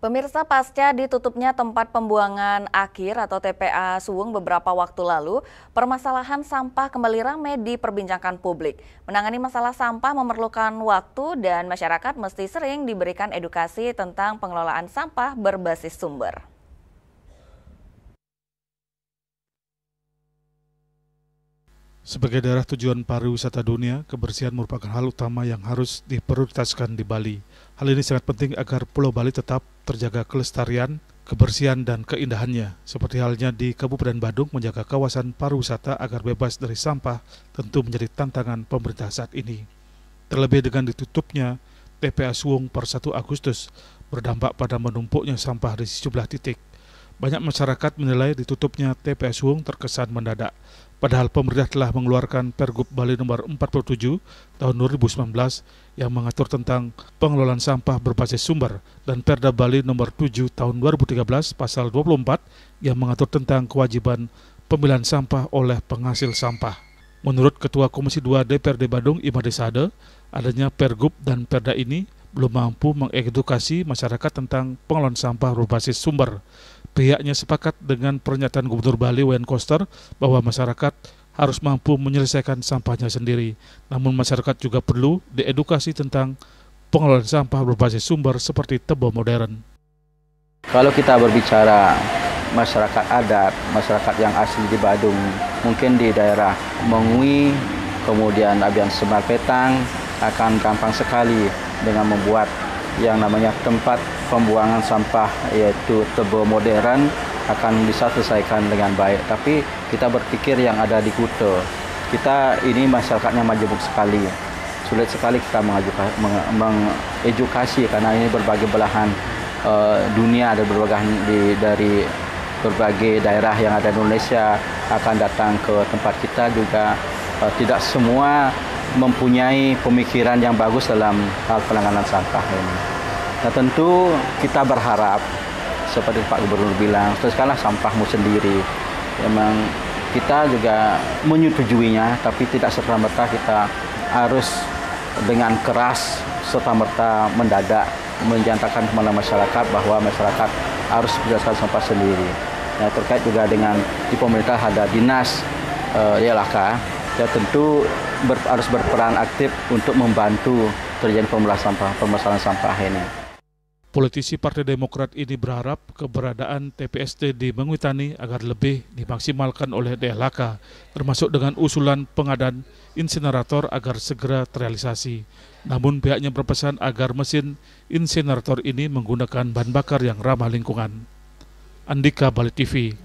Pemirsa, pasca ditutupnya tempat pembuangan akhir atau TPA Suwung beberapa waktu lalu, permasalahan sampah kembali ramai diperbincangkan publik. Menangani masalah sampah memerlukan waktu dan masyarakat mesti sering diberikan edukasi tentang pengelolaan sampah berbasis sumber. Sebagai daerah tujuan pariwisata dunia, kebersihan merupakan hal utama yang harus diprioritaskan di Bali. Hal ini sangat penting agar Pulau Bali tetap terjaga kelestarian, kebersihan, dan keindahannya. Seperti halnya di Kabupaten Badung, menjaga kawasan pariwisata agar bebas dari sampah tentu menjadi tantangan pemerintah saat ini. Terlebih dengan ditutupnya TPA Suwung per 1 Agustus, berdampak pada menumpuknya sampah di sejumlah titik. Banyak masyarakat menilai ditutupnya TPA Suwung terkesan mendadak. Padahal pemerintah telah mengeluarkan Pergub Bali nomor 47 tahun 2019 yang mengatur tentang pengelolaan sampah berbasis sumber dan Perda Bali nomor 7 tahun 2013 pasal 24 yang mengatur tentang kewajiban pemilihan sampah oleh penghasil sampah. Menurut Ketua Komisi 2 DPRD Badung Imade Sade, adanya Pergub dan Perda ini belum mampu mengedukasi masyarakat tentang pengelolaan sampah berbasis sumber. Pihaknya sepakat dengan pernyataan Gubernur Bali Wayan Koster bahwa masyarakat harus mampu menyelesaikan sampahnya sendiri. Namun masyarakat juga perlu diedukasi tentang pengelolaan sampah berbasis sumber seperti tebo modern. Kalau kita berbicara masyarakat adat, masyarakat yang asli di Badung, mungkin di daerah Mengui, kemudian Abian Semar Petang, akan gampang sekali dengan membuat yang namanya tempat pembuangan sampah yaitu tebo modern akan bisa selesaikan dengan baik. Tapi kita berpikir yang ada di Kuta, kita ini masyarakatnya majemuk sekali. Sulit sekali kita mengedukasi karena ini berbagai belahan dunia dari berbagai daerah yang ada di Indonesia akan datang ke tempat kita juga tidak semua mempunyai pemikiran yang bagus dalam hal penanganan sampah ini. Nah, tentu kita berharap seperti Pak Gubernur bilang, selesaikanlah sampahmu sendiri. Memang kita juga menyetujuinya, tapi tidak serta-merta kita harus dengan keras serta-merta mendadak menjantakan kepada masyarakat bahwa masyarakat harus menyelesaikan sampah sendiri. Nah, terkait juga dengan di pemerintah ada dinas YLHK, ya tentu harus berperan aktif untuk membantu terjadi permasalahan sampah ini. Politisi Partai Demokrat ini berharap keberadaan TPST di Mengwitani agar lebih dimaksimalkan oleh DLHK, termasuk dengan usulan pengadaan insinerator agar segera terrealisasi. Namun pihaknya berpesan agar mesin insinerator ini menggunakan bahan bakar yang ramah lingkungan. Andika, Bali TV.